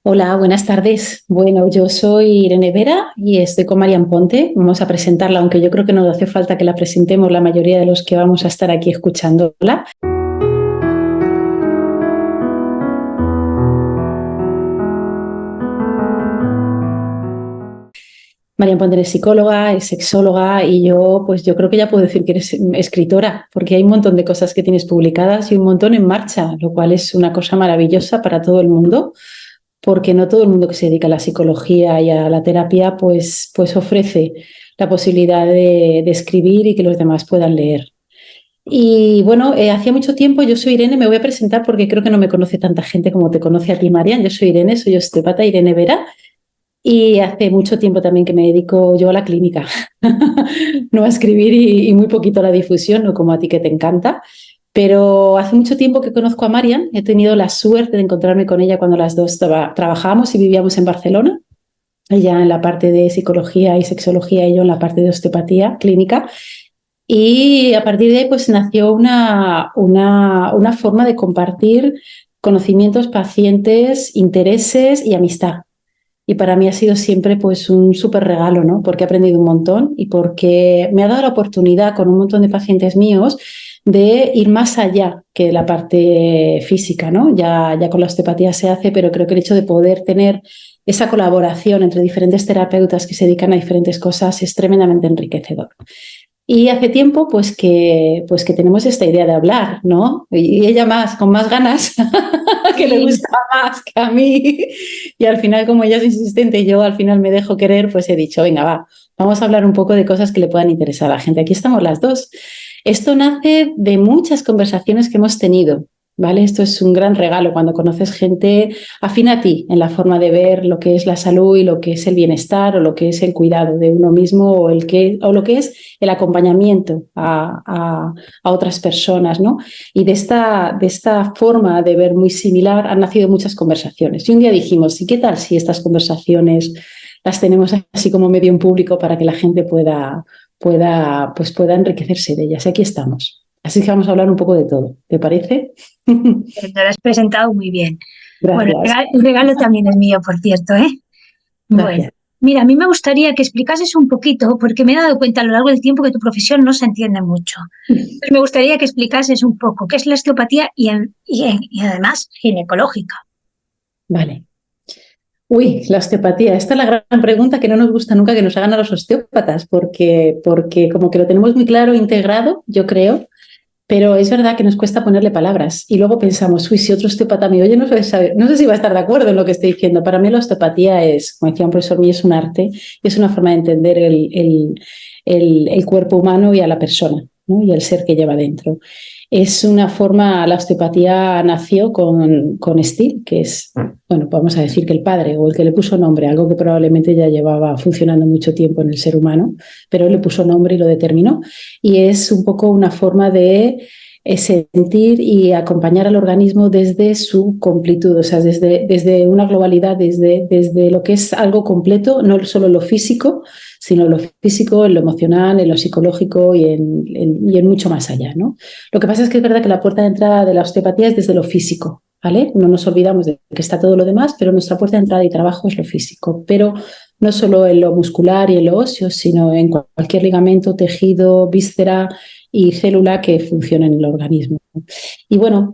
Hola, buenas tardes. Bueno, yo soy Irene Vera y estoy con Marian Ponte. Vamos a presentarla, aunque yo creo que no hace falta que la presentemos la mayoría de los que vamos a estar aquí escuchándola. Marian Ponte es psicóloga, es sexóloga y yo creo que ya puedo decir que eres escritora, porque hay un montón de cosas que tienes publicadas y un montón en marcha, lo cual es una cosa maravillosa para todo el mundo, porque no todo el mundo que se dedica a la psicología y a la terapia pues ofrece la posibilidad de escribir y que los demás puedan leer. Y bueno, hacía mucho tiempo, yo soy Irene, me voy a presentar porque creo que no me conoce tanta gente como te conoce a ti, Marian. Yo soy Irene, soy osteópata, Irene Vera, y hace mucho tiempo también que me dedico yo a la clínica, no a escribir y muy poquito a la difusión, no como a ti que te encanta. Pero hace mucho tiempo que conozco a Marian, he tenido la suerte de encontrarme con ella cuando las dos trabajábamos y vivíamos en Barcelona, ella en la parte de psicología y sexología y yo en la parte de osteopatía clínica. Y a partir de ahí pues nació una forma de compartir conocimientos, pacientes, intereses y amistad. Y para mí ha sido siempre pues un súper regalo, ¿no? Porque he aprendido un montón y porque me ha dado la oportunidad con un montón de pacientes míos de ir más allá que la parte física, ¿no? Ya con la osteopatía se hace, pero creo que el hecho de poder tener esa colaboración entre diferentes terapeutas que se dedican a diferentes cosas es tremendamente enriquecedor. Y hace tiempo pues que tenemos esta idea de hablar, ¿no? Y ella más, con más ganas, que le Sí, gusta más que a mí. Y al final, como ella es insistente y yo al final me dejo querer, pues he dicho, venga, va, vamos a hablar un poco de cosas que le puedan interesar a la gente. Aquí estamos las dos. Esto nace de muchas conversaciones que hemos tenido, ¿vale? Esto es un gran regalo cuando conoces gente afín a ti en la forma de ver lo que es la salud y lo que es el bienestar o lo que es el cuidado de uno mismo o lo que es el acompañamiento a otras personas, ¿no? Y de esta forma de ver muy similar han nacido muchas conversaciones. Y un día dijimos, ¿y qué tal si estas conversaciones las tenemos así como medio en público para que la gente pueda enriquecerse de ellas? Y aquí estamos. Así que vamos a hablar un poco de todo. ¿Te parece? te lo has presentado muy bien. Bueno, Gracias. el regalo también es mío, por cierto, ¿eh? Bueno, Gracias. mira, a mí me gustaría que explicases un poquito, porque me he dado cuenta a lo largo del tiempo que tu profesión no se entiende mucho. Pues me gustaría que explicases un poco qué es la osteopatía y además ginecológica. Vale. Uy, la osteopatía. Esta es la gran pregunta que no nos gusta nunca que nos hagan a los osteópatas, porque como que lo tenemos muy claro, integrado, yo creo, pero es verdad que nos cuesta ponerle palabras. Y luego pensamos, uy, si otro osteópata me oye, no sé si va a estar de acuerdo en lo que estoy diciendo. Para mí la osteopatía es, como decía un profesor mío, es un arte, es una forma de entender el cuerpo humano y a la persona, ¿no? Y el ser que lleva dentro. Es una forma, la osteopatía nació con Steele, que es, bueno, vamos a decir que el padre o el que le puso nombre, algo que probablemente ya llevaba funcionando mucho tiempo en el ser humano, pero él le puso nombre y lo determinó. Y es un poco una forma de sentir y acompañar al organismo desde su completud, o sea, desde una globalidad, desde lo que es algo completo, no solo lo físico, sino lo físico, en lo emocional, en lo psicológico y en mucho más allá, ¿no? Lo que pasa es que es verdad que la puerta de entrada de la osteopatía es desde lo físico, ¿vale? No nos olvidamos de que está todo lo demás, pero nuestra puerta de entrada y trabajo es lo físico, pero no solo en lo muscular y en lo óseo, sino en cualquier ligamento, tejido, víscera y célula que funcione en el organismo. Y bueno,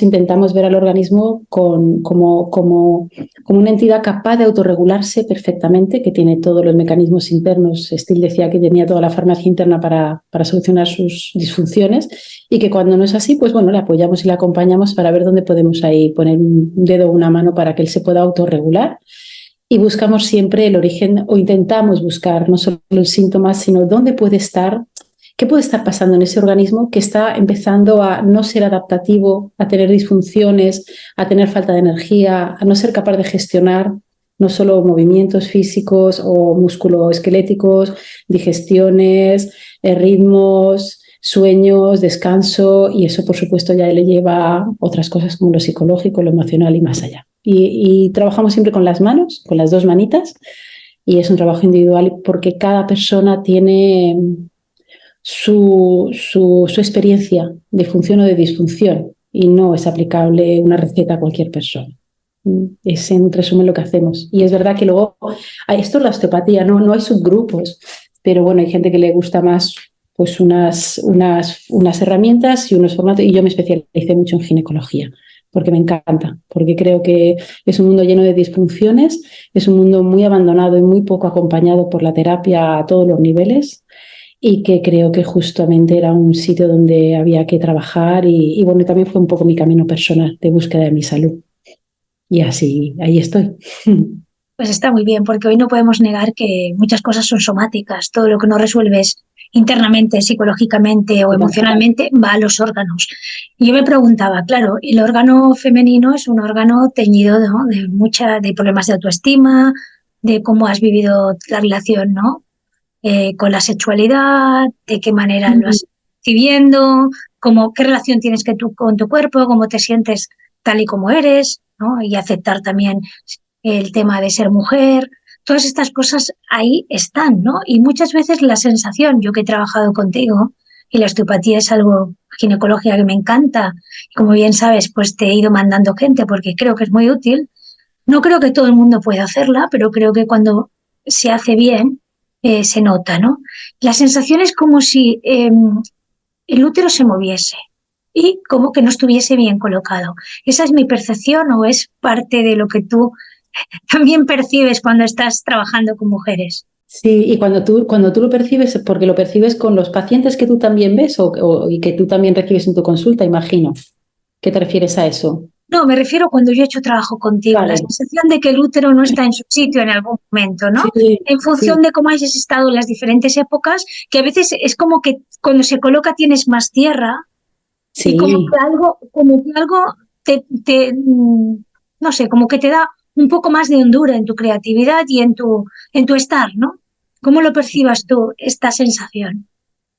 intentamos ver al organismo como una entidad capaz de autorregularse perfectamente, que tiene todos los mecanismos internos. Steele decía que tenía toda la farmacia interna para solucionar sus disfunciones y que cuando no es así, pues bueno, le apoyamos y le acompañamos para ver dónde podemos ahí poner un dedo o una mano para que él se pueda autorregular. Y buscamos siempre el origen o intentamos buscar no solo el síntoma, sino dónde puede estar, qué puede estar pasando en ese organismo que está empezando a no ser adaptativo, a tener disfunciones, a tener falta de energía, a no ser capaz de gestionar no solo movimientos físicos o musculoesqueléticos, digestiones, ritmos, sueños, descanso, y eso por supuesto ya le lleva a otras cosas como lo psicológico, lo emocional y más allá. Y trabajamos siempre con las manos, con las dos manitas, y es un trabajo individual porque cada persona tiene su experiencia de función o de disfunción y no es aplicable una receta a cualquier persona. Es en resumen lo que hacemos. Y es verdad que luego, esto es la osteopatía, no hay subgrupos, pero bueno, hay gente que le gusta más pues unas herramientas y unos formatos, y yo me especialicé mucho en ginecología, porque me encanta, porque creo que es un mundo lleno de disfunciones, es un mundo muy abandonado y muy poco acompañado por la terapia a todos los niveles, y que creo que justamente era un sitio donde había que trabajar y bueno, también fue un poco mi camino personal de búsqueda de mi salud. Y así, ahí estoy. Pues está muy bien, porque hoy no podemos negar que muchas cosas son somáticas. Todo lo que no resuelves internamente, psicológicamente o emocionalmente va a los órganos. Y yo me preguntaba, claro, el órgano femenino es un órgano teñido, ¿no?, de problemas de autoestima, de cómo has vivido la relación, ¿no?, con la sexualidad, de qué manera lo has viviendo, qué relación tienes que tú con tu cuerpo, cómo te sientes tal y como eres, ¿no? Y aceptar también el tema de ser mujer. Todas estas cosas ahí están, ¿no? Y muchas veces la sensación, yo que he trabajado contigo, y la osteopatía es algo ginecológica que me encanta, y como bien sabes, pues te he ido mandando gente porque creo que es muy útil. No creo que todo el mundo pueda hacerla, pero creo que cuando se hace bien, se nota, ¿no? La sensación es como si el útero se moviese y como que no estuviese bien colocado. ¿Esa es mi percepción o es parte de lo que tú también percibes cuando estás trabajando con mujeres? Sí, y cuando tú lo percibes, porque lo percibes con los pacientes que tú también ves y que tú también recibes en tu consulta, imagino. ¿Qué te refieres a eso? No, me refiero cuando yo he hecho trabajo contigo, la Vale. sensación de que el útero no está en su sitio en algún momento, ¿no? Sí, En función sí, de cómo hayas estado en las diferentes épocas, que a veces es como que cuando se coloca tienes más tierra y sí. como que algo no sé, como que te da un poco más de hondura en tu creatividad y en tu estar, ¿no? ¿Cómo lo percibas tú, esta sensación?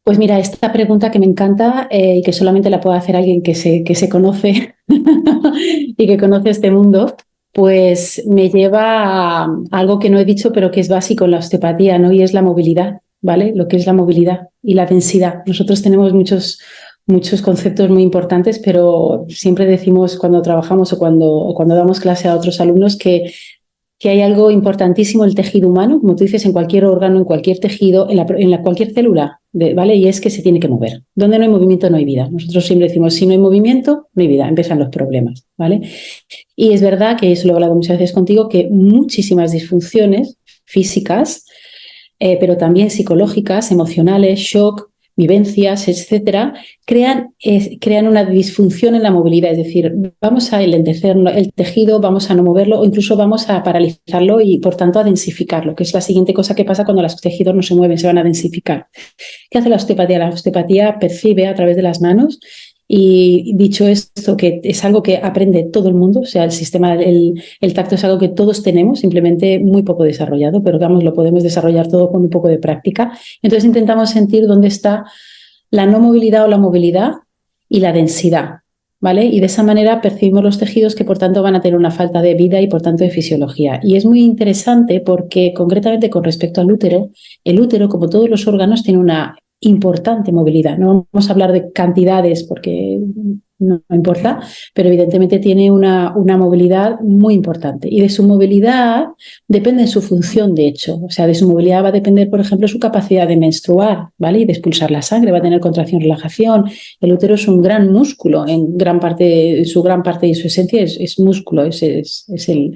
Pues mira, esta pregunta que me encanta y que solamente la puede hacer alguien que se conoce y que conoce este mundo, pues me lleva a algo que no he dicho, pero que es básico en la osteopatía, ¿no? Y es la movilidad, ¿vale? Lo que es la movilidad y la densidad. Nosotros tenemos muchos conceptos muy importantes, pero siempre decimos cuando trabajamos o cuando damos clase a otros alumnos que hay algo importantísimo en el tejido humano, como tú dices, en cualquier órgano, en cualquier tejido, cualquier célula, ¿vale? Y es que se tiene que mover. Donde no hay movimiento no hay vida. Nosotros siempre decimos, si no hay movimiento, no hay vida, empiezan los problemas, ¿vale? Y es verdad que eso lo he hablado muchas veces contigo, que muchísimas disfunciones físicas, pero también psicológicas, emocionales, shock, vivencias, etcétera, crean una disfunción en la movilidad, es decir, vamos a enlentecer el tejido, vamos a no moverlo o incluso vamos a paralizarlo y por tanto a densificarlo, que es la siguiente cosa que pasa cuando los tejidos no se mueven, se van a densificar. ¿Qué hace la osteopatía? La osteopatía percibe a través de las manos. Y dicho esto, que es algo que aprende todo el mundo, o sea, el tacto es algo que todos tenemos, simplemente muy poco desarrollado, pero digamos, lo podemos desarrollar todo con un poco de práctica. Entonces intentamos sentir dónde está la no movilidad o la movilidad y la densidad, ¿vale? Y de esa manera percibimos los tejidos que por tanto van a tener una falta de vida y por tanto de fisiología. Y es muy interesante porque concretamente con respecto al útero, el útero, como todos los órganos, tiene una importante movilidad. No vamos a hablar de cantidades porque no importa, pero evidentemente tiene una movilidad muy importante. Y de su movilidad depende su función, de hecho. O sea, de su movilidad va a depender, por ejemplo, su capacidad de menstruar, ¿vale? Y de expulsar la sangre, va a tener contracción, relajación. El útero es un gran músculo, en su gran parte y su esencia es músculo, es el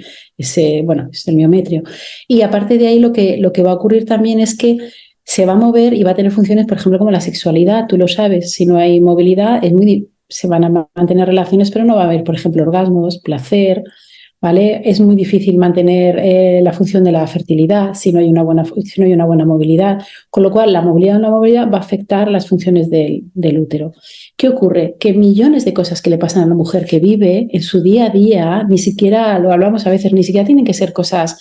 miometrio. Y aparte de ahí, lo que va a ocurrir también es que se va a mover y va a tener funciones, por ejemplo, como la sexualidad. Tú lo sabes, si no hay movilidad, se van a mantener relaciones, pero no va a haber, por ejemplo, orgasmos, placer, ¿vale? Es muy difícil mantener la función de la fertilidad si no hay una buena movilidad, con lo cual la movilidad va a afectar las funciones del útero. ¿Qué ocurre? Que millones de cosas que le pasan a la mujer que vive en su día a día, ni siquiera, lo hablamos a veces, ni siquiera tienen que ser cosas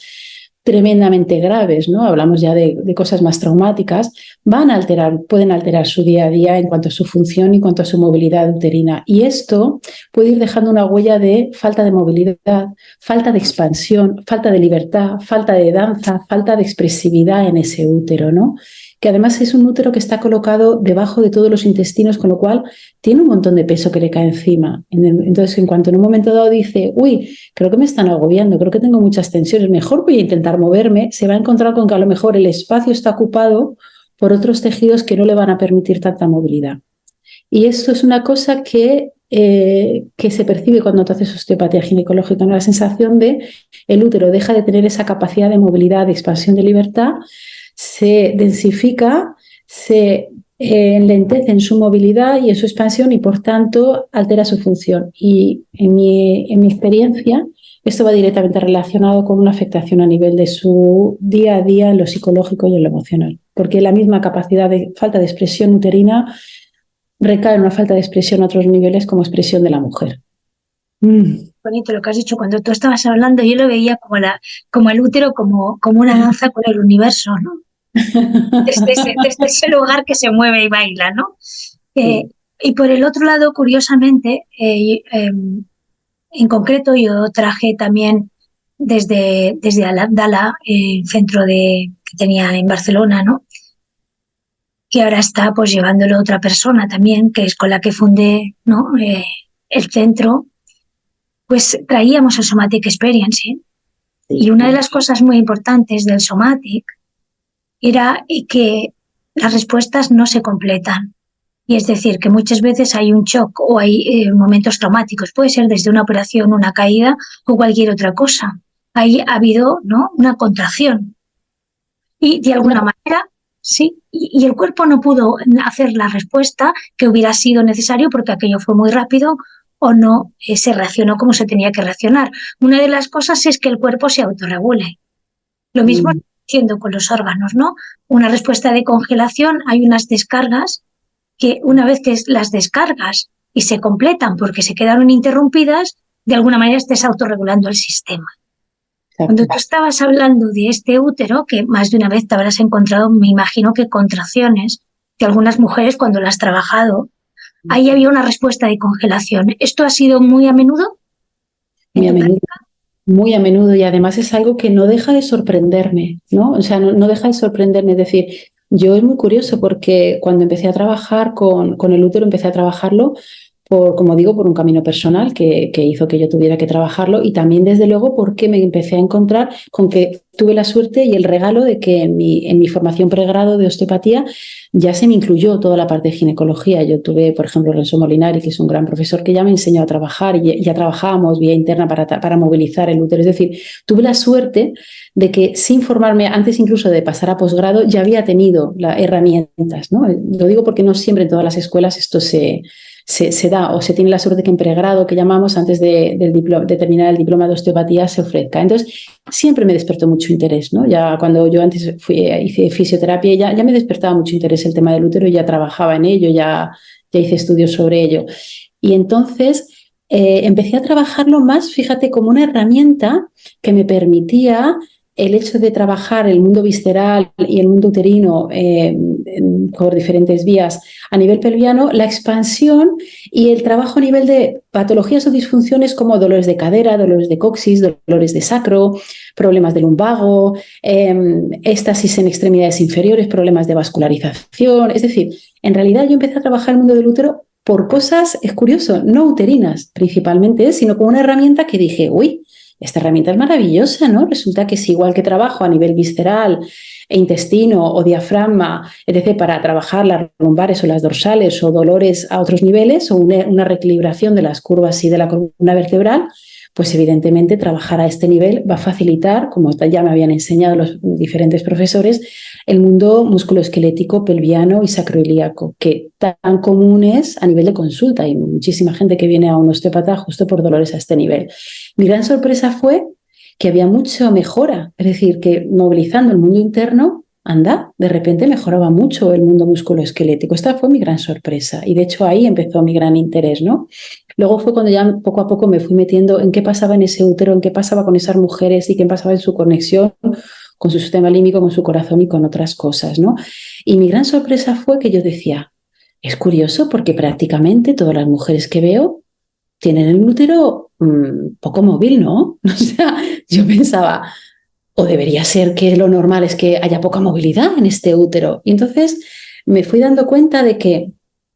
tremendamente graves, ¿no? Hablamos ya de cosas más traumáticas, pueden alterar su día a día en cuanto a su función y en cuanto a su movilidad uterina. Y esto puede ir dejando una huella de falta de movilidad, falta de expansión, falta de libertad, falta de danza, falta de expresividad en ese útero, ¿no? que además es un útero que está colocado debajo de todos los intestinos, con lo cual tiene un montón de peso que le cae encima. Entonces, en cuanto en un momento dado dice, uy, creo que me están agobiando, creo que tengo muchas tensiones, mejor voy a intentar moverme, se va a encontrar con que a lo mejor el espacio está ocupado por otros tejidos que no le van a permitir tanta movilidad. Y esto es una cosa que se percibe cuando tú haces osteopatía ginecológica, ¿no? La sensación de el útero deja de tener esa capacidad de movilidad, de expansión, de libertad, se densifica, se enlentece en su movilidad y en su expansión y por tanto altera su función. Y en mi experiencia esto va directamente relacionado con una afectación a nivel de su día a día en lo psicológico y en lo emocional, porque la misma capacidad de falta de expresión uterina recae en una falta de expresión a otros niveles como expresión de la mujer. Bonito lo que has dicho. Cuando tú estabas hablando, yo lo veía como el útero, como una danza con el universo, ¿no? Desde ese lugar que se mueve y baila, ¿no? Y por el otro lado, curiosamente, en concreto yo traje también desde Al-Abdala, el centro que tenía en Barcelona, ¿no? Que ahora está pues llevándolo otra persona también, que es con la que fundé, ¿no? El centro, pues traíamos el Somatic Experience, ¿eh? Y una de las cosas muy importantes del Somatic era que las respuestas no se completan. Y es decir, que muchas veces hay un shock o hay momentos traumáticos. Puede ser desde una operación, una caída o cualquier otra cosa. Ahí ha habido, ¿no?, una contracción. Y de alguna manera, sí, y el cuerpo no pudo hacer la respuesta que hubiera sido necesario porque aquello fue muy rápido o no se reaccionó como se tenía que reaccionar. Una de las cosas es que el cuerpo se autorregule. Lo mismo haciendo con los órganos, ¿no? Una respuesta de congelación, hay unas descargas que una vez que las descargas y se completan porque se quedaron interrumpidas, de alguna manera estés autorregulando el sistema. Cuando tú estabas hablando de este útero, que más de una vez te habrás encontrado, me imagino que contracciones de algunas mujeres cuando las has trabajado, ahí había una respuesta de congelación. ¿Esto ha sido muy a menudo? Muy a menudo, y además es algo que no deja de sorprenderme, ¿no? O sea, no deja de sorprenderme. Es decir, yo es muy curioso porque cuando empecé a trabajar con el útero, empecé a trabajarlo como digo, por un camino personal que hizo que yo tuviera que trabajarlo, y también, desde luego, porque me empecé a encontrar con que tuve la suerte y el regalo de que en mi formación pregrado de osteopatía ya se me incluyó toda la parte de ginecología. Yo tuve, por ejemplo, Renzo Molinari, que es un gran profesor que ya me enseñó a trabajar, y ya trabajábamos vía interna para movilizar el útero. Es decir, tuve la suerte de que, sin formarme, antes incluso de pasar a posgrado, ya había tenido las herramientas, ¿no? Lo digo porque no siempre en todas las escuelas esto se da, o se tiene la suerte que en pregrado, que llamamos, antes de terminar el diploma de osteopatía, se ofrezca. Entonces, siempre me despertó mucho interés, ¿no? Ya cuando yo antes hice fisioterapia, ya me despertaba mucho interés el tema del útero, y ya trabajaba en ello, ya hice estudios sobre ello. Y entonces empecé a trabajarlo más, fíjate, como una herramienta que me permitía el hecho de trabajar el mundo visceral y el mundo uterino por diferentes vías a nivel pelviano, la expansión y el trabajo a nivel de patologías o disfunciones como dolores de cadera, dolores de coxis, dolores de sacro, problemas de lumbago, éstasis en extremidades inferiores, problemas de vascularización. Es decir, en realidad yo empecé a trabajar el mundo del útero por cosas, es curioso, no uterinas principalmente, sino como una herramienta que dije, uy, esta herramienta es maravillosa, ¿no? Resulta que es igual que trabajo a nivel visceral e intestino o diafragma, etc., para trabajar las lumbares o las dorsales o dolores a otros niveles, o una reequilibración de las curvas y de la columna vertebral, pues evidentemente trabajar a este nivel va a facilitar, como ya me habían enseñado los diferentes profesores, el mundo musculoesquelético, pelviano y sacroiliaco, que tan común es a nivel de consulta. Hay muchísima gente que viene a un osteópata justo por dolores a este nivel. Mi gran sorpresa fue que había mucha mejora, es decir, que movilizando el mundo interno, de repente mejoraba mucho el mundo musculoesquelético. Esta fue mi gran sorpresa, y de hecho ahí empezó mi gran interés, ¿no? Luego fue cuando ya poco a poco me fui metiendo en qué pasaba en ese útero, en qué pasaba con esas mujeres y qué pasaba en su conexión con su sistema límbico, con su corazón y con otras cosas, ¿no? Y mi gran sorpresa fue que yo decía, es curioso porque prácticamente todas las mujeres que veo tienen el útero poco móvil, ¿no? O sea, yo pensaba, o debería ser que lo normal es que haya poca movilidad en este útero. Y entonces me fui dando cuenta de que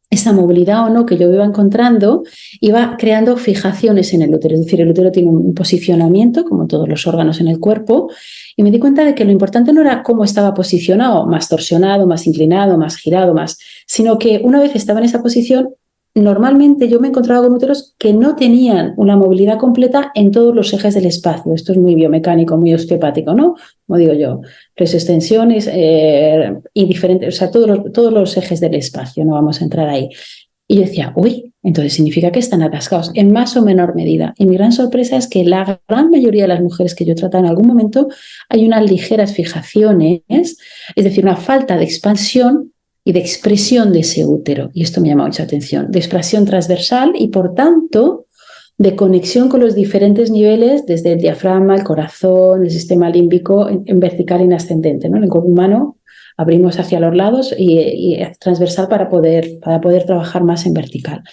esa movilidad o no que yo iba encontrando iba creando fijaciones en el útero. Es decir, el útero tiene un posicionamiento, como todos los órganos en el cuerpo, y me di cuenta de que lo importante no era cómo estaba posicionado, más torsionado, más inclinado, más girado, más, sino que una vez estaba en esa posición, normalmente yo me encontraba con úteros que no tenían una movilidad completa en todos los ejes del espacio. Esto es muy biomecánico, muy osteopático, ¿no? Como digo yo, extensiones y diferentes, o sea, todos los ejes del espacio, no vamos a entrar ahí. Y yo decía, uy, entonces significa que están atascados en más o menor medida. Y mi gran sorpresa es que la gran mayoría de las mujeres que yo he tratado en algún momento hay unas ligeras fijaciones, es decir, una falta de expansión y de expresión de ese útero. Y esto me llama mucha atención, de expresión transversal y, por tanto, de conexión con los diferentes niveles, desde el diafragma, el corazón, el sistema límbico, en vertical y en ascendente, ¿no? En el cuerpo humano abrimos hacia los lados y transversal para poder trabajar más en vertical.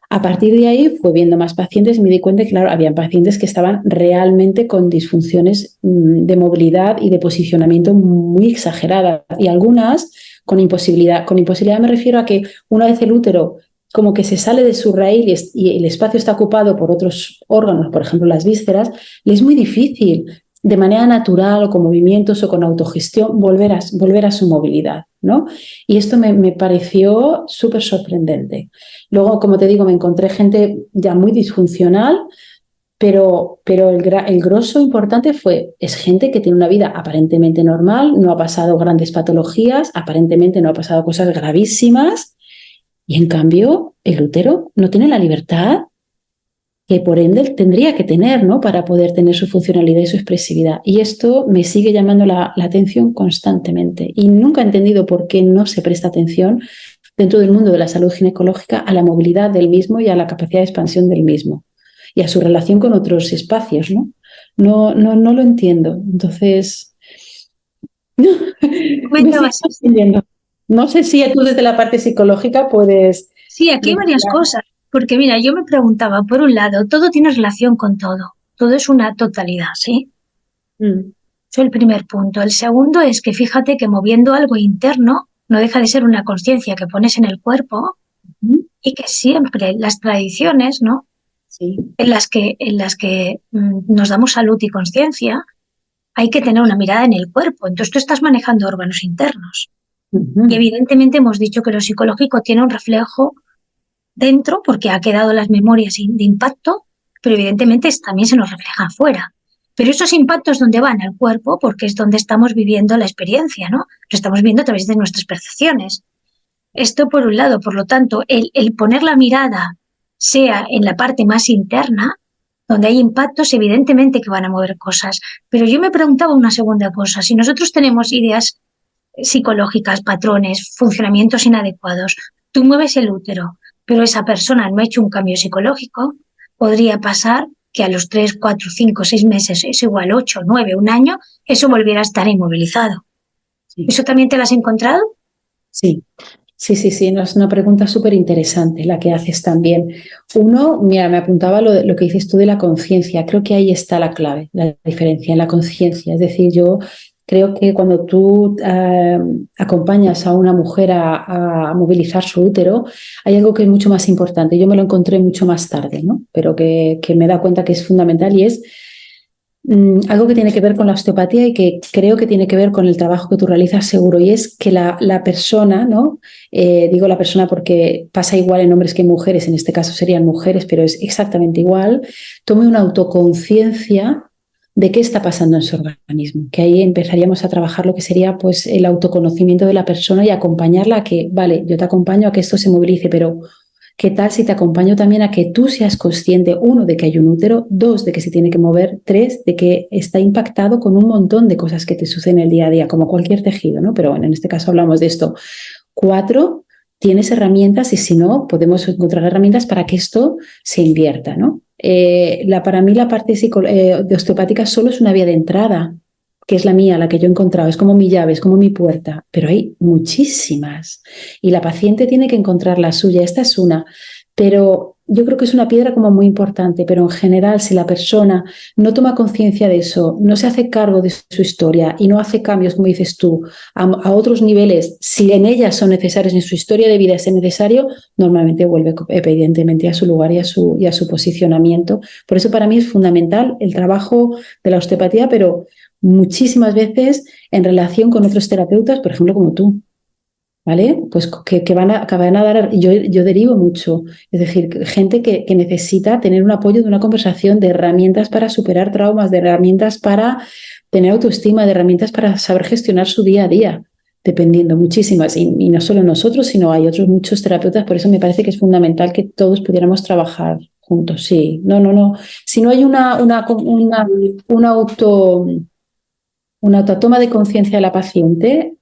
A partir de ahí fue viendo más pacientes y me di cuenta que, claro, había pacientes que estaban realmente con disfunciones de movilidad y de posicionamiento muy exageradas y algunas con imposibilidad. Con imposibilidad me refiero a que una vez el útero como que se sale de su raíz y el espacio está ocupado por otros órganos, por ejemplo las vísceras, le es muy difícil de manera natural o con movimientos o con autogestión volver a su movilidad, ¿no? Y esto me pareció súper sorprendente. Luego, como te digo, me encontré gente ya muy disfuncional, pero el grosso importante es gente que tiene una vida aparentemente normal, no ha pasado grandes patologías, aparentemente no ha pasado cosas gravísimas, y en cambio el útero no tiene la libertad que por ende tendría que tener, ¿no? Para poder tener su funcionalidad y su expresividad. Y esto me sigue llamando la atención constantemente. Y nunca he entendido por qué no se presta atención dentro del mundo de la salud ginecológica a la movilidad del mismo y a la capacidad de expansión del mismo y a su relación con otros espacios, ¿no? No lo entiendo. Entonces, me sigo entendiendo. No sé si tú desde la parte psicológica puedes... Sí, aquí hay varias cosas, porque mira, yo me preguntaba, por un lado, todo tiene relación con todo es una totalidad, ¿sí? Eso es el primer punto. El segundo es que fíjate que moviendo algo interno no deja de ser una conciencia que pones en el cuerpo y que siempre las tradiciones, ¿no? Sí. En las que nos damos salud y conciencia, hay que tener una mirada en el cuerpo. Entonces tú estás manejando órganos internos. Y evidentemente hemos dicho que lo psicológico tiene un reflejo dentro porque ha quedado las memorias de impacto, pero evidentemente también se nos refleja afuera. Pero esos impactos, ¿dónde van? Al cuerpo, porque es donde estamos viviendo la experiencia, ¿no? Lo estamos viendo a través de nuestras percepciones. Esto por un lado. Por lo tanto, el poner la mirada sea en la parte más interna, donde hay impactos, evidentemente que van a mover cosas. Pero yo me preguntaba una segunda cosa. Si nosotros tenemos ideas psicológicas, patrones, funcionamientos inadecuados, tú mueves el útero, pero esa persona no ha hecho un cambio psicológico, podría pasar que a los 3, 4, 5, 6 meses, es igual 8, 9, un año, eso volviera a estar inmovilizado. Sí. ¿Eso también te lo has encontrado? Sí. Sí, no, es una pregunta súper interesante la que haces también. Uno, mira, me apuntaba lo que dices tú de la conciencia. Creo que ahí está la clave, la diferencia en la conciencia. Es decir, yo creo que cuando tú acompañas a una mujer a movilizar su útero, hay algo que es mucho más importante. Yo me lo encontré mucho más tarde, ¿no? Pero que me da cuenta que es fundamental y es algo que tiene que ver con la osteopatía y que creo que tiene que ver con el trabajo que tú realizas seguro, y es que la persona, ¿no? Digo la persona porque pasa igual en hombres que en mujeres, en este caso serían mujeres, pero es exactamente igual, tome una autoconciencia de qué está pasando en su organismo, que ahí empezaríamos a trabajar lo que sería pues el autoconocimiento de la persona y acompañarla a que, vale, yo te acompaño a que esto se movilice, pero ¿qué tal si te acompaño también a que tú seas consciente, 1, de que hay un útero, 2, de que se tiene que mover, 3, de que está impactado con un montón de cosas que te suceden el día a día, como cualquier tejido, ¿no? Pero bueno, en este caso hablamos de esto. 4, tienes herramientas y si no, podemos encontrar herramientas para que esto se invierta, ¿no? Para mí la parte de osteopática solo es una vía de entrada, que es la mía, la que yo he encontrado, es como mi llave, es como mi puerta, pero hay muchísimas y la paciente tiene que encontrar la suya. Esta es una. Pero yo creo que es una piedra como muy importante, pero en general, si la persona no toma conciencia de eso, no se hace cargo de su historia y no hace cambios, como dices tú, a otros niveles, si en ellas son necesarios, en su historia de vida es necesario, normalmente vuelve evidentemente a su lugar y a su posicionamiento. Por eso para mí es fundamental el trabajo de la osteopatía, pero muchísimas veces en relación con otros terapeutas, por ejemplo, como tú. ¿Vale? Pues que van a dar, yo derivo mucho, es decir, gente que necesita tener un apoyo de una conversación, de herramientas para superar traumas, de herramientas para tener autoestima, de herramientas para saber gestionar su día a día, dependiendo muchísimas, y no solo nosotros, sino hay otros muchos terapeutas, por eso me parece que es fundamental que todos pudiéramos trabajar juntos, sí, no, si no hay una autotoma de conciencia de la paciente,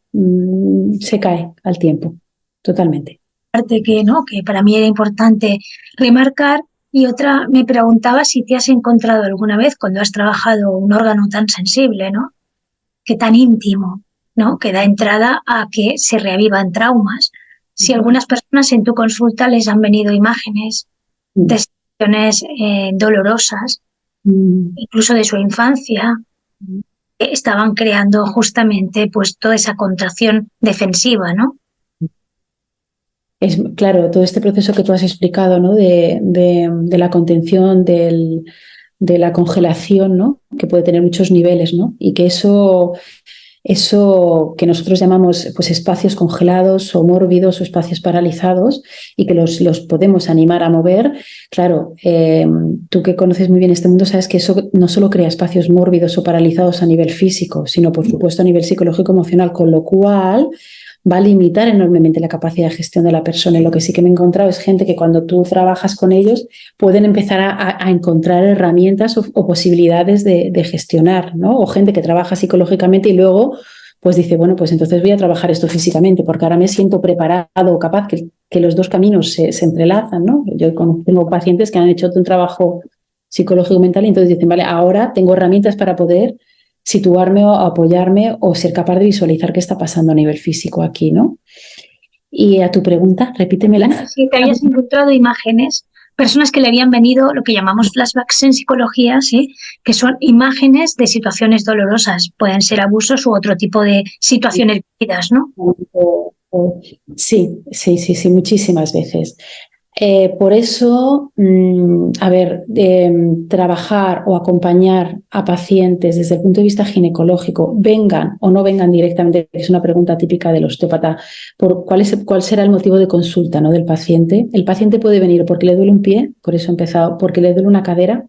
se cae al tiempo, totalmente. Parte que, ¿no? Que para mí era importante remarcar. Y otra, me preguntaba si te has encontrado alguna vez cuando has trabajado un órgano tan sensible, ¿no? Que tan íntimo, ¿no? Que da entrada a que se reavivan traumas. Si algunas personas en tu consulta les han venido imágenes de situaciones dolorosas, incluso de su infancia, que estaban creando justamente pues toda esa contracción defensiva, ¿no? Es claro, todo este proceso que tú has explicado, ¿no? De la contención, de la congelación, ¿no? Que puede tener muchos niveles, ¿no? Y que eso que nosotros llamamos pues, espacios congelados o mórbidos o espacios paralizados y que los podemos animar a mover. Claro, tú que conoces muy bien este mundo sabes que eso no solo crea espacios mórbidos o paralizados a nivel físico, sino por supuesto a nivel psicológico emocional, con lo cual va a limitar enormemente la capacidad de gestión de la persona. Y lo que sí que me he encontrado es gente que cuando tú trabajas con ellos pueden empezar a encontrar herramientas o posibilidades de gestionar, ¿no? O gente que trabaja psicológicamente y luego pues dice, bueno, pues entonces voy a trabajar esto físicamente porque ahora me siento preparado o capaz, que los dos caminos se entrelazan, ¿no? Yo tengo pacientes que han hecho un trabajo psicológico mental y entonces dicen, vale, ahora tengo herramientas para poder situarme o apoyarme o ser capaz de visualizar qué está pasando a nivel físico aquí, ¿no? Y a tu pregunta, repítemela. Si te habías encontrado imágenes, personas que le habían venido lo que llamamos flashbacks en psicología, ¿sí? Que son imágenes de situaciones dolorosas, pueden ser abusos u otro tipo de situaciones vividas, ¿no? Sí, muchísimas veces. Por eso, trabajar o acompañar a pacientes desde el punto de vista ginecológico, vengan o no vengan directamente, es una pregunta típica del osteópata, cuál será el motivo de consulta, ¿no? Del paciente. El paciente puede venir porque le duele un pie, por eso he empezado, porque le duele una cadera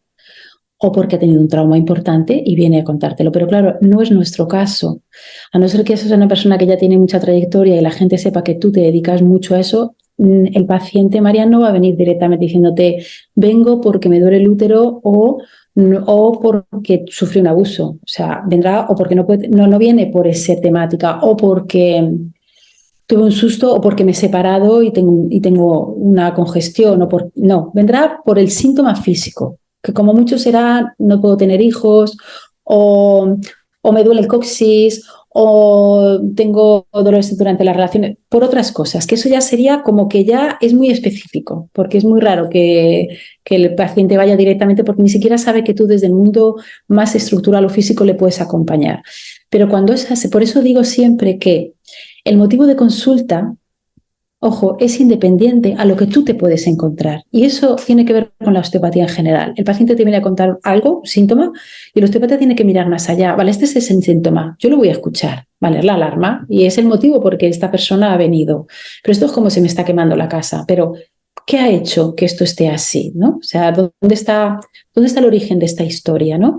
o porque ha tenido un trauma importante y viene a contártelo. Pero claro, no es nuestro caso. A no ser que seas una persona que ya tiene mucha trayectoria y la gente sepa que tú te dedicas mucho a eso, el paciente, María, no va a venir directamente diciéndote vengo porque me duele el útero o porque sufrí un abuso. O sea, vendrá o porque no viene por esa temática o porque tuve un susto o porque me he separado y tengo una congestión. No, vendrá por el síntoma físico, que como mucho será no puedo tener hijos o me duele el coxis o tengo dolores durante las relaciones, por otras cosas, que eso ya sería como que ya es muy específico, porque es muy raro que el paciente vaya directamente porque ni siquiera sabe que tú desde el mundo más estructural o físico le puedes acompañar. Pero cuando es así, por eso digo siempre que el motivo de consulta, ojo, es independiente a lo que tú te puedes encontrar. Y eso tiene que ver con la osteopatía en general. El paciente te viene a contar algo, síntoma, y el osteopata tiene que mirar más allá. Vale, este es el síntoma, yo lo voy a escuchar, vale, la alarma, y es el motivo por qué esta persona ha venido. Pero esto es como se me está quemando la casa, pero ¿qué ha hecho que esto esté así? ¿No? O sea, ¿dónde está el origen de esta historia? ¿No?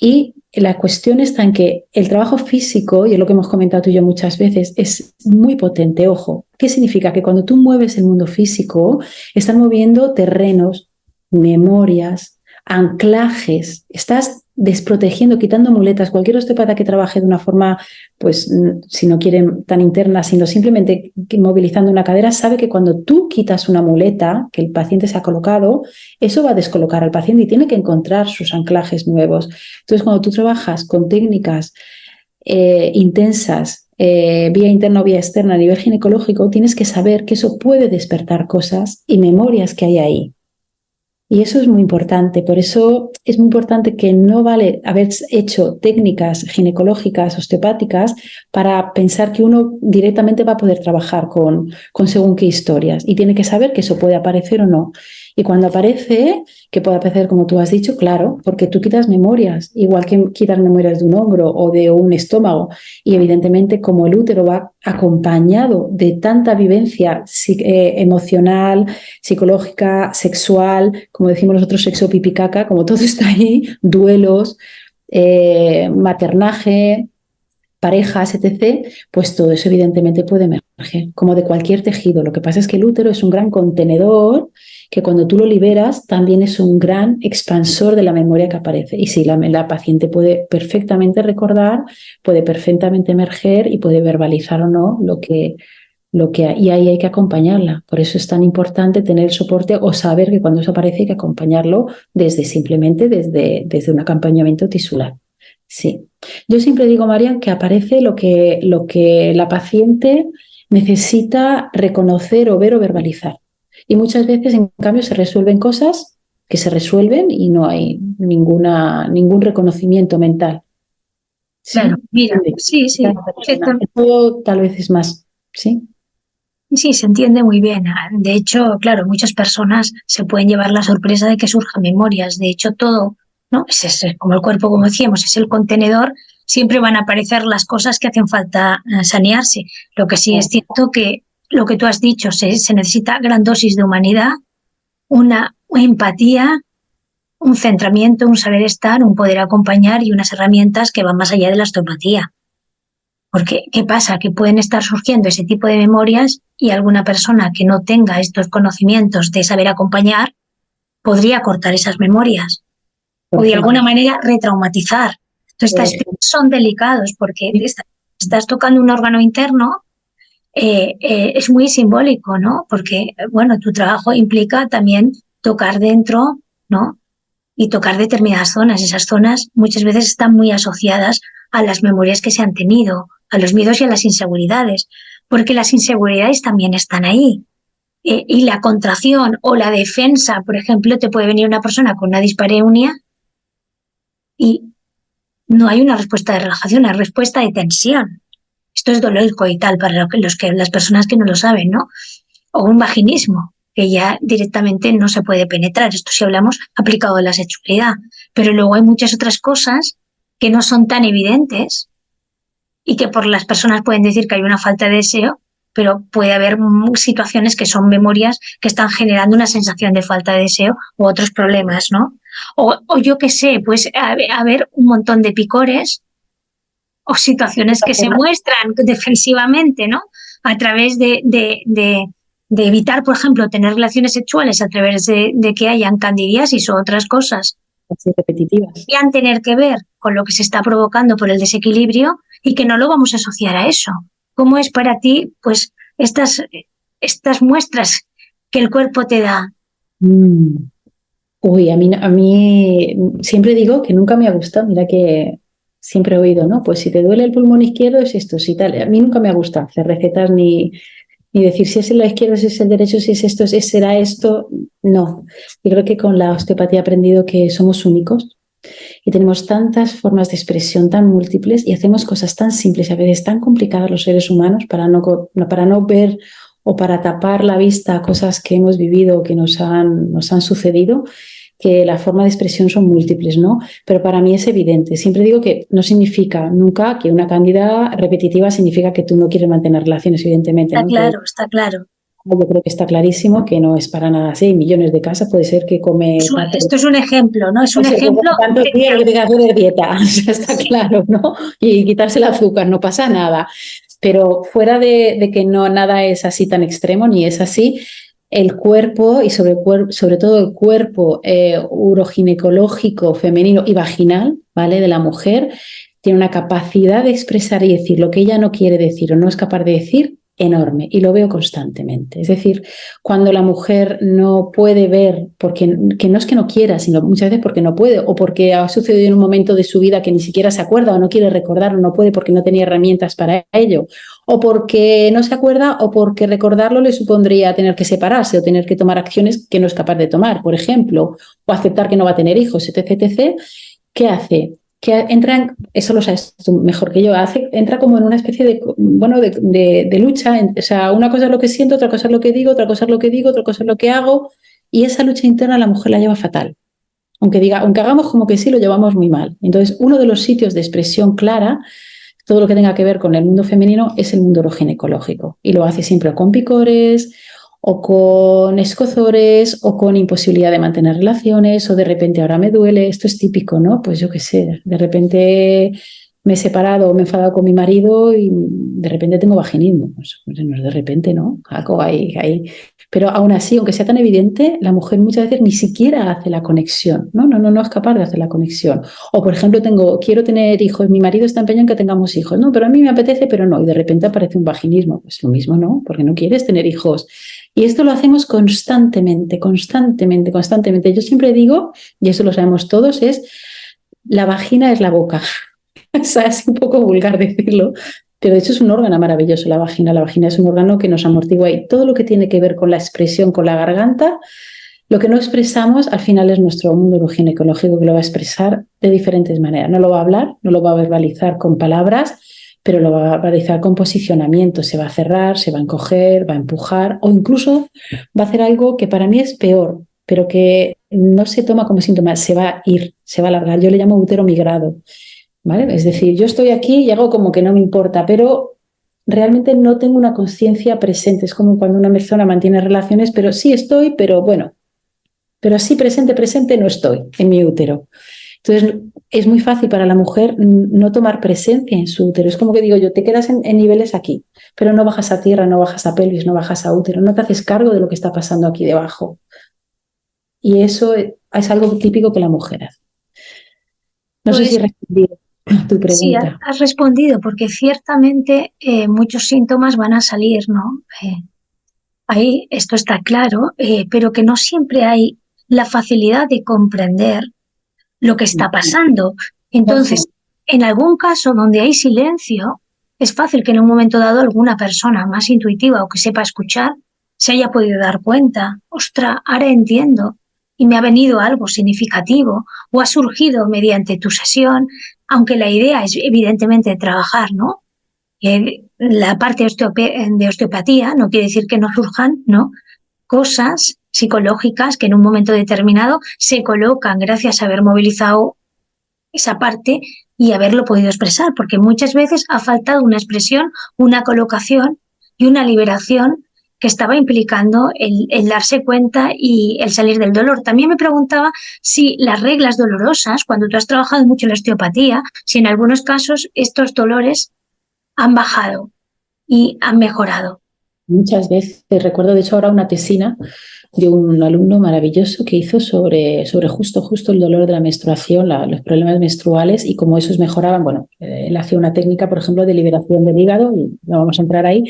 Y la cuestión está en que el trabajo físico, y es lo que hemos comentado tú y yo muchas veces, es muy potente. Ojo, ¿qué significa? Que cuando tú mueves el mundo físico, estás moviendo terrenos, memorias, anclajes, estás desprotegiendo, quitando muletas. Cualquier osteópata que trabaje de una forma, pues, si no quiere tan interna, sino simplemente movilizando una cadera, sabe que cuando tú quitas una muleta que el paciente se ha colocado, eso va a descolocar al paciente y tiene que encontrar sus anclajes nuevos. Entonces, cuando tú trabajas con técnicas intensas, vía interna o vía externa a nivel ginecológico, tienes que saber que eso puede despertar cosas y memorias que hay ahí. Y eso es muy importante, por eso es muy importante que no vale haber hecho técnicas ginecológicas, osteopáticas, para pensar que uno directamente va a poder trabajar con según qué historias. Y tiene que saber que eso puede aparecer o no. Y cuando aparece, que puede aparecer como tú has dicho, claro, porque tú quitas memorias, igual que quitas memorias de un hombro o de un estómago. Y evidentemente, como el útero va acompañado de tanta vivencia emocional, psicológica, sexual, como decimos nosotros, sexo, pipi, caca, como todo está ahí, duelos, maternaje, parejas, etc., pues todo eso evidentemente puede emerger, como de cualquier tejido. Lo que pasa es que el útero es un gran contenedor que cuando tú lo liberas también es un gran expansor de la memoria que aparece. Y sí, la paciente puede perfectamente recordar, puede perfectamente emerger y puede verbalizar o no y ahí hay que acompañarla. Por eso es tan importante tener el soporte o saber que cuando eso aparece hay que acompañarlo simplemente desde un acompañamiento tisular. Sí. Yo siempre digo, Marian, que aparece lo que la paciente necesita reconocer o ver o verbalizar. Y muchas veces, en cambio, se resuelven cosas que se resuelven y no hay ningún reconocimiento mental. ¿Sí? Claro, mira, sí, sí. Esto tal vez es más, ¿sí? Sí, se entiende muy bien. De hecho, claro, muchas personas se pueden llevar la sorpresa de que surjan memorias. De hecho, todo, ¿no? Es como el cuerpo, como decíamos, es el contenedor. Siempre van a aparecer las cosas que hacen falta sanearse. Lo que sí es cierto que lo que tú has dicho, se necesita gran dosis de humanidad, una empatía, un centramiento, un saber estar, un poder acompañar y unas herramientas que van más allá de la osteopatía. Porque, ¿qué pasa? Que pueden estar surgiendo ese tipo de memorias y alguna persona que no tenga estos conocimientos de saber acompañar podría cortar esas memorias o de alguna manera retraumatizar. Entonces, estos son delicados porque estás tocando un órgano interno, es muy simbólico, ¿no? Porque, bueno, tu trabajo implica también tocar dentro, ¿no? Y tocar determinadas zonas. Esas zonas muchas veces están muy asociadas a las memorias que se han tenido, a los miedos y a las inseguridades, porque las inseguridades también están ahí. Y la contracción o la defensa, por ejemplo, te puede venir una persona con una dispareunia y no hay una respuesta de relajación, hay respuesta de tensión. Esto es dolor coital para las personas que no lo saben, ¿no? O un vaginismo, que ya directamente no se puede penetrar. Esto si hablamos aplicado a la sexualidad. Pero luego hay muchas otras cosas que no son tan evidentes y que por las personas pueden decir que hay una falta de deseo, pero puede haber situaciones que son memorias que están generando una sensación de falta de deseo u otros problemas, ¿no? O yo qué sé, pues haber un montón de picores o situaciones que se muestran defensivamente, ¿no? A través de evitar, por ejemplo, tener relaciones sexuales a través de que hayan candidiasis o otras cosas. Así repetitivas. Podrían tener que ver con lo que se está provocando por el desequilibrio y que no lo vamos a asociar a eso. ¿Cómo es para ti, pues, estas muestras que el cuerpo te da? Uy, a mí siempre digo que nunca me ha gustado, mira que siempre he oído, ¿no? Pues si te duele el pulmón izquierdo es esto, si tal. A mí nunca me ha gustado hacer recetas ni decir si es el izquierdo, si es el derecho, si es esto, si será esto. No. Yo creo que con la osteopatía he aprendido que somos únicos y tenemos tantas formas de expresión tan múltiples y hacemos cosas tan simples y a veces tan complicadas los seres humanos para no ver o para tapar la vista a cosas que hemos vivido o que nos han sucedido, que la forma de expresión son múltiples, ¿no? Pero para mí es evidente. Siempre digo que no significa nunca que una cándida repetitiva significa que tú no quieres mantener relaciones, evidentemente. Está ¿no? claro, está claro. Yo creo que está clarísimo que no es para nada así. Millones de casas puede ser que come... Esto es un ejemplo, ¿no? Es un ejemplo... Tantos días que tenga que hacer dieta, está claro, ¿no? Y quitarse el azúcar, no pasa nada. Pero fuera de que no nada es así tan extremo, ni es así, el cuerpo y sobre todo el cuerpo uroginecológico femenino y vaginal, ¿vale? De la mujer, tiene una capacidad de expresar y decir lo que ella no quiere decir o no es capaz de decir enorme y lo veo constantemente. Es decir, cuando la mujer no puede ver, porque que no es que no quiera, sino muchas veces porque no puede o porque ha sucedido en un momento de su vida que ni siquiera se acuerda o no quiere recordar o no puede porque no tenía herramientas para ello, o porque no se acuerda o porque recordarlo le supondría tener que separarse o tener que tomar acciones que no es capaz de tomar, por ejemplo, o aceptar que no va a tener hijos, etc., etc. ¿Qué hace? Que entra, eso lo sabes tú mejor que yo, entra como en una especie de lucha, o sea, una cosa es lo que siento, otra cosa es lo que digo, otra cosa es lo que digo, otra cosa es lo que hago, y esa lucha interna la mujer la lleva fatal. Aunque hagamos como que sí, lo llevamos muy mal. Entonces, uno de los sitios de expresión clara, todo lo que tenga que ver con el mundo femenino, es el mundo ginecológico, y lo hace siempre con picores, o con escozores, o con imposibilidad de mantener relaciones, o de repente ahora me duele, esto es típico, ¿no? Pues yo qué sé, de repente me he separado o me he enfadado con mi marido y de repente tengo vaginismo. Pues no es de repente, ¿no? Algo ahí. Pero aún así, aunque sea tan evidente, la mujer muchas veces ni siquiera hace la conexión, ¿no? No es capaz de hacer la conexión. O, por ejemplo, quiero tener hijos, mi marido está empeñado en que tengamos hijos, no, pero a mí me apetece, pero no, y de repente aparece un vaginismo. Pues lo mismo, ¿no? Porque no quieres tener hijos. Y esto lo hacemos constantemente. Yo siempre digo, y eso lo sabemos todos, la vagina es la boca. O sea, es un poco vulgar decirlo, pero de hecho es un órgano maravilloso la vagina. La vagina es un órgano que nos amortigua y todo lo que tiene que ver con la expresión, con la garganta, lo que no expresamos al final es nuestro mundo ginecológico que lo va a expresar de diferentes maneras. No lo va a hablar, no lo va a verbalizar con palabras, pero lo va a verbalizar con posicionamiento. Se va a cerrar, se va a encoger, va a empujar o incluso va a hacer algo que para mí es peor, pero que no se toma como síntoma, se va a ir, se va a alargar. Yo le llamo útero migrado. ¿Vale? Es decir, yo estoy aquí y hago como que no me importa, pero realmente no tengo una conciencia presente. Es como cuando una persona mantiene relaciones, pero sí estoy, pero bueno, pero así presente no estoy en mi útero. Entonces, es muy fácil para la mujer no tomar presencia en su útero. Es como que digo yo, te quedas en niveles aquí, pero no bajas a tierra, no bajas a pelvis, no bajas a útero, no te haces cargo de lo que está pasando aquí debajo. Y eso es algo típico que la mujer hace. No sé si he respondido a tu Sí, pregunta. has respondido, porque ciertamente muchos síntomas van a salir, ¿no? Ahí esto está claro, pero que no siempre hay la facilidad de comprender lo que está pasando. Entonces, en algún caso donde hay silencio, es fácil que en un momento dado alguna persona más intuitiva o que sepa escuchar se haya podido dar cuenta, ostra, ahora entiendo, y me ha venido algo significativo, o ha surgido mediante tu sesión, aunque la idea es evidentemente trabajar, ¿no? La parte de osteopatía no quiere decir que no surjan, ¿no? Cosas psicológicas que en un momento determinado se colocan gracias a haber movilizado esa parte y haberlo podido expresar, porque muchas veces ha faltado una expresión, una colocación y una liberación que estaba implicando el darse cuenta y el salir del dolor. También me preguntaba si las reglas dolorosas, cuando tú has trabajado mucho en la osteopatía, si en algunos casos estos dolores han bajado y han mejorado. Muchas veces, recuerdo de hecho ahora una tesina de un alumno maravilloso que hizo sobre justo el dolor de la menstruación, los problemas menstruales y cómo esos mejoraban. Bueno, él hacía una técnica, por ejemplo, de liberación del hígado y no vamos a entrar ahí,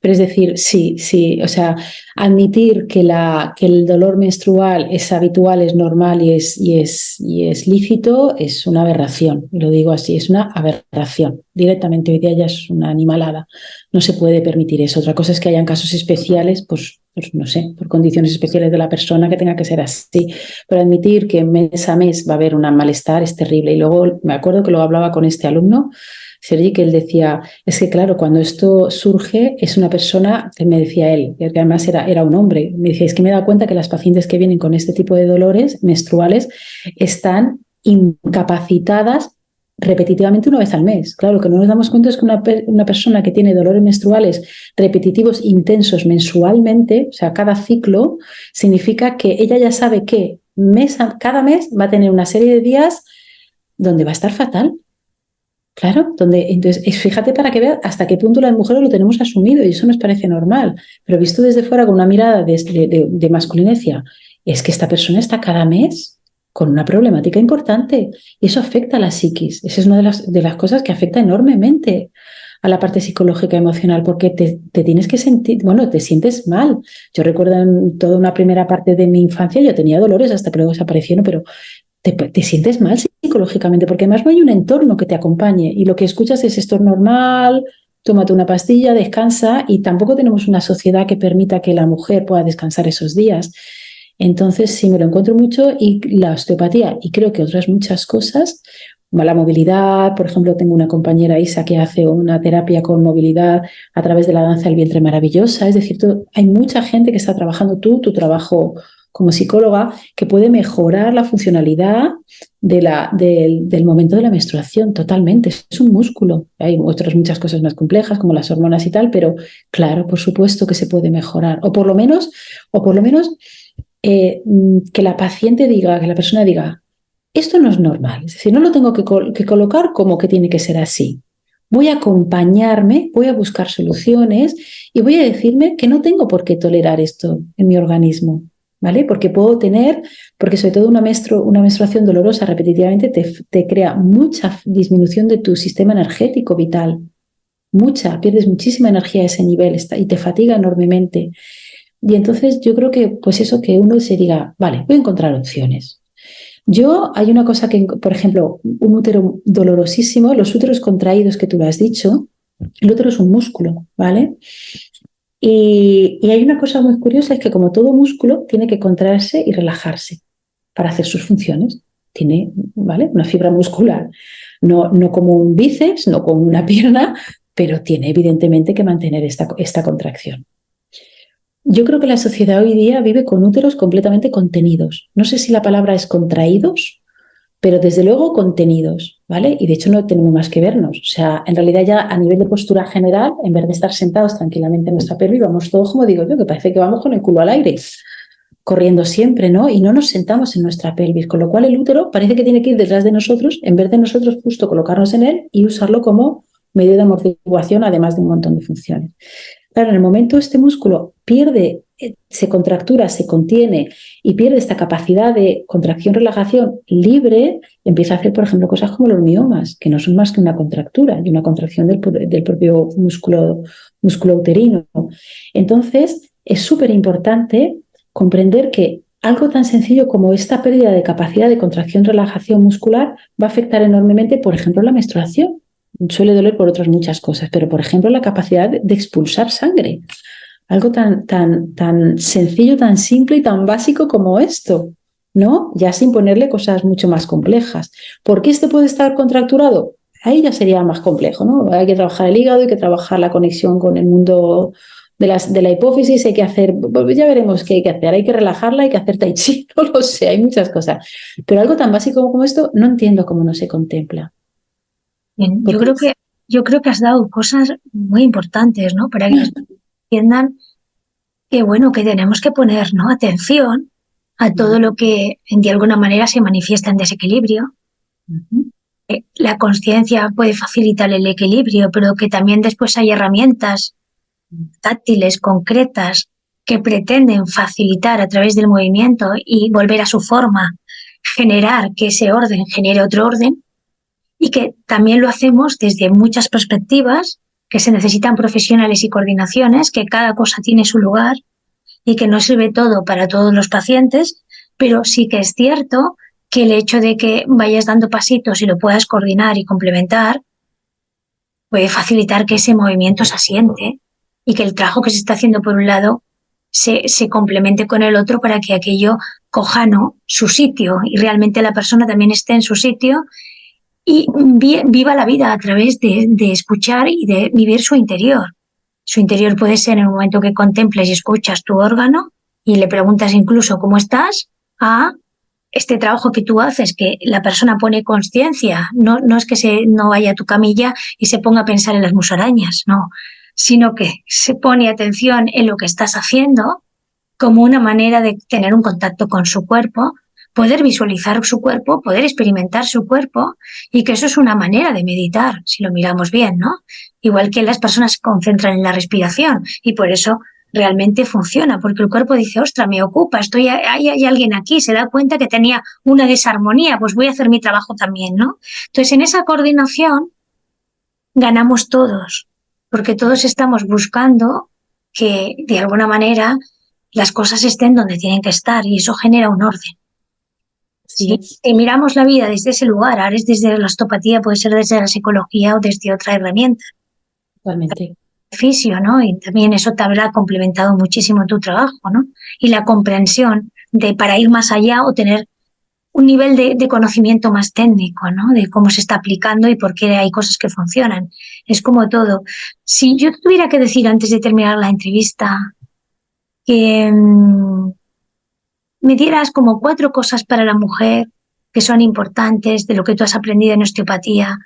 pero es decir, sí, o sea, admitir que el dolor menstrual es habitual, es normal y es lícito es una aberración, lo digo así, es una aberración. Directamente hoy día ya es una animalada. No se puede permitir eso. Otra cosa es que hayan casos especiales, pues no sé, por condiciones especiales de la persona que tenga que ser así. Pero admitir que mes a mes va a haber un malestar es terrible. Y luego me acuerdo que lo hablaba con este alumno, Sergi, que él decía, es que claro, cuando esto surge es una persona, que me decía él, que además era un hombre, me decía, es que me he dado cuenta que las pacientes que vienen con este tipo de dolores menstruales están incapacitadas repetitivamente una vez al mes. Claro, lo que no nos damos cuenta es que una persona que tiene dolores menstruales repetitivos intensos mensualmente, o sea, cada ciclo, significa que ella ya sabe que cada mes va a tener una serie de días donde va a estar fatal. Claro, entonces, fíjate para que veas hasta qué punto las mujeres lo tenemos asumido y eso nos parece normal, pero visto desde fuera con una mirada de masculinecia, es que esta persona está cada mes con una problemática importante y eso afecta a la psiquis. Esa es una de las cosas que afecta enormemente a la parte psicológica emocional, porque te tienes que sentir, bueno, te sientes mal. Yo recuerdo en toda una primera parte de mi infancia, yo tenía dolores hasta que luego desaparecieron, pero te sientes mal psicológicamente, porque además no hay un entorno que te acompañe y lo que escuchas es esto es normal, tómate una pastilla, descansa, y tampoco tenemos una sociedad que permita que la mujer pueda descansar esos días. Entonces sí me lo encuentro mucho, y la osteopatía y creo que otras muchas cosas, la movilidad, por ejemplo, tengo una compañera, Isa, que hace una terapia con movilidad a través de la danza del vientre maravillosa. Es decir, hay mucha gente que está trabajando, tu trabajo como psicóloga, que puede mejorar la funcionalidad del momento de la menstruación totalmente. Es un músculo. Hay otras muchas cosas más complejas como las hormonas y tal, pero claro, por supuesto que se puede mejorar. O por lo menos que la paciente diga, que la persona diga, esto no es normal, es decir, no lo tengo que colocar como que tiene que ser así. Voy a acompañarme, voy a buscar soluciones y voy a decirme que no tengo por qué tolerar esto en mi organismo, ¿vale? Porque porque sobre todo una menstruación dolorosa repetitivamente te crea mucha disminución de tu sistema energético vital, pierdes muchísima energía a ese nivel y te fatiga enormemente. Y entonces yo creo que, pues eso, que uno se diga, vale, voy a encontrar opciones. Hay una cosa que, por ejemplo, un útero dolorosísimo, los úteros contraídos que tú lo has dicho, el útero es un músculo, ¿vale? Y hay una cosa muy curiosa, es que como todo músculo tiene que contraerse y relajarse para hacer sus funciones. Tiene, ¿vale?, una fibra muscular, no como un bíceps, no como una pierna, pero tiene evidentemente que mantener esta contracción. Yo creo que la sociedad hoy día vive con úteros completamente contenidos. No sé si la palabra es contraídos, pero desde luego contenidos, ¿vale? Y de hecho no tenemos más que vernos. O sea, en realidad ya a nivel de postura general, en vez de estar sentados tranquilamente en nuestra pelvis, vamos todos, como digo yo, que parece que vamos con el culo al aire, corriendo siempre, ¿no? Y no nos sentamos en nuestra pelvis, con lo cual el útero parece que tiene que ir detrás de nosotros, en vez de nosotros justo colocarnos en él y usarlo como medio de amortiguación, además de un montón de funciones. Claro, en el momento este músculo se contractura, se contiene y pierde esta capacidad de contracción-relajación libre, empieza a hacer, por ejemplo, cosas como los miomas, que no son más que una contractura y una contracción del propio músculo uterino. Entonces, es súper importante comprender que algo tan sencillo como esta pérdida de capacidad de contracción-relajación muscular va a afectar enormemente, por ejemplo, la menstruación. Suele doler por otras muchas cosas, pero por ejemplo la capacidad de expulsar sangre. Algo tan sencillo, tan simple y tan básico como esto, ¿no? Ya sin ponerle cosas mucho más complejas. ¿Por qué este puede estar contracturado? Ahí ya sería más complejo, ¿no? Hay que trabajar el hígado, hay que trabajar la conexión con el mundo de la hipófisis, hay que hacer, ya veremos qué hay que hacer, hay que relajarla, hay que hacer tai chi, no lo sé, hay muchas cosas. Pero algo tan básico como esto, no entiendo cómo no se contempla. Bien, yo creo que has dado cosas muy importantes, ¿no? Para que las personas entiendan que, bueno, que tenemos que poner, ¿no?, atención a todo lo que de alguna manera se manifiesta en desequilibrio. La consciencia puede facilitar el equilibrio, pero que también después hay herramientas táctiles, concretas, que pretenden facilitar a través del movimiento y volver a su forma, generar que ese orden genere otro orden. Y que también lo hacemos desde muchas perspectivas, que se necesitan profesionales y coordinaciones, que cada cosa tiene su lugar y que no sirve todo para todos los pacientes, pero sí que es cierto que el hecho de que vayas dando pasitos y lo puedas coordinar y complementar puede facilitar que ese movimiento se asiente y que el trabajo que se está haciendo por un lado se complemente con el otro para que aquello coja, ¿no?, su sitio y realmente la persona también esté en su sitio y viva la vida a través de escuchar y de vivir su interior. Su interior puede ser en el momento que contemples y escuchas tu órgano y le preguntas incluso cómo estás, a este trabajo que tú haces, que la persona pone conciencia. No es que no vaya a tu camilla y se ponga a pensar en las musarañas, no, sino que se pone atención en lo que estás haciendo como una manera de tener un contacto con su cuerpo, poder visualizar su cuerpo, poder experimentar su cuerpo, y que eso es una manera de meditar, si lo miramos bien, ¿no? Igual que las personas se concentran en la respiración y por eso realmente funciona, porque el cuerpo dice, ostras, me ocupa, hay alguien aquí, se da cuenta que tenía una desarmonía, pues voy a hacer mi trabajo también, ¿no? Entonces, en esa coordinación ganamos todos, porque todos estamos buscando que de alguna manera las cosas estén donde tienen que estar y eso genera un orden. Si miramos la vida desde ese lugar, ahora es desde la osteopatía, puede ser desde la psicología o desde otra herramienta. Totalmente. Beneficio, ¿no? Y también eso te habrá complementado muchísimo tu trabajo, ¿no? Y la comprensión de para ir más allá o tener un nivel de conocimiento más técnico, ¿no? De cómo se está aplicando y por qué hay cosas que funcionan. Es como todo. Si yo tuviera que decir antes de terminar la entrevista que me dieras como 4 cosas para la mujer que son importantes de lo que tú has aprendido en osteopatía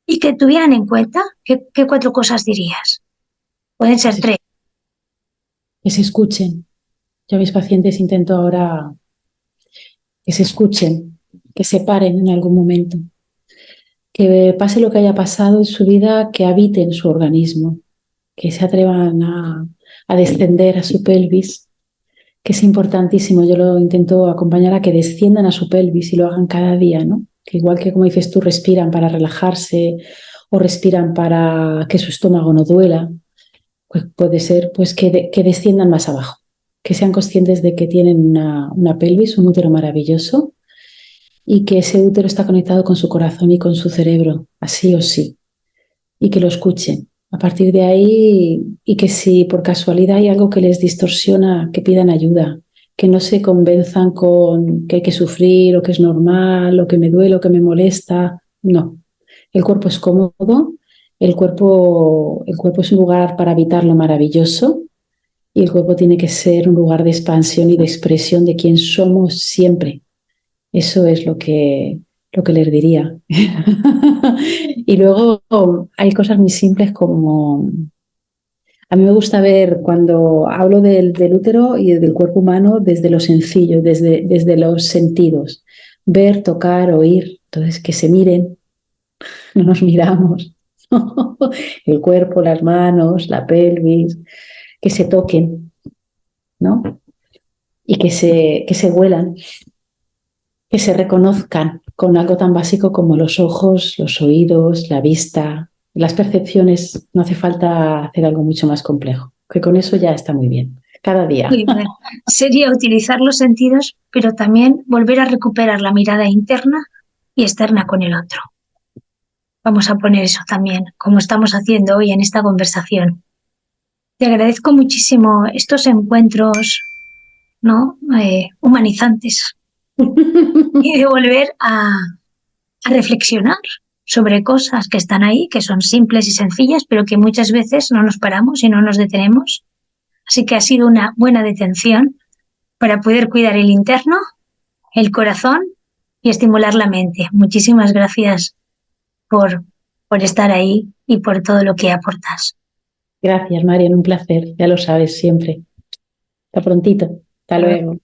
y que tuvieran en cuenta, ¿qué 4 cosas dirías? Pueden ser 3. Que se escuchen. Yo a mis pacientes intento ahora que se escuchen, que se paren en algún momento, que pase lo que haya pasado en su vida, que habiten su organismo, que se atrevan a descender a su pelvis, que es importantísimo. Yo lo intento acompañar a que desciendan a su pelvis y lo hagan cada día, ¿no? Que igual que, como dices tú, respiran para relajarse o respiran para que su estómago no duela, pues puede ser pues que desciendan más abajo, que sean conscientes de que tienen una pelvis, un útero maravilloso y que ese útero está conectado con su corazón y con su cerebro, así o sí, y que lo escuchen. A partir de ahí, y que si por casualidad hay algo que les distorsiona, que pidan ayuda, que no se convenzan con que hay que sufrir o que es normal o que me duele o que me molesta. No, el cuerpo es cómodo, el cuerpo es un lugar para habitar lo maravilloso y el cuerpo tiene que ser un lugar de expansión y de expresión de quién somos siempre. Eso es lo que les diría. Y luego hay cosas muy simples como... A mí me gusta ver cuando hablo del útero y del cuerpo humano desde lo sencillo, desde los sentidos. Ver, tocar, oír. Entonces, que se miren, no nos miramos. El cuerpo, las manos, la pelvis, que se toquen, ¿no? Y que se huelan, que se reconozcan con algo tan básico como los ojos, los oídos, la vista, las percepciones. No hace falta hacer algo mucho más complejo, que con eso ya está muy bien, cada día. Muy bien. Sería utilizar los sentidos, pero también volver a recuperar la mirada interna y externa con el otro. Vamos a poner eso también, como estamos haciendo hoy en esta conversación. Te agradezco muchísimo estos encuentros, ¿no? Humanizantes y de volver a reflexionar sobre cosas que están ahí, que son simples y sencillas, pero que muchas veces no nos paramos y no nos detenemos. Así que ha sido una buena detención para poder cuidar el interno, el corazón y estimular la mente. Muchísimas gracias por estar ahí y por todo lo que aportas. Gracias, Marian, un placer, ya lo sabes siempre. Hasta prontito. Hasta luego.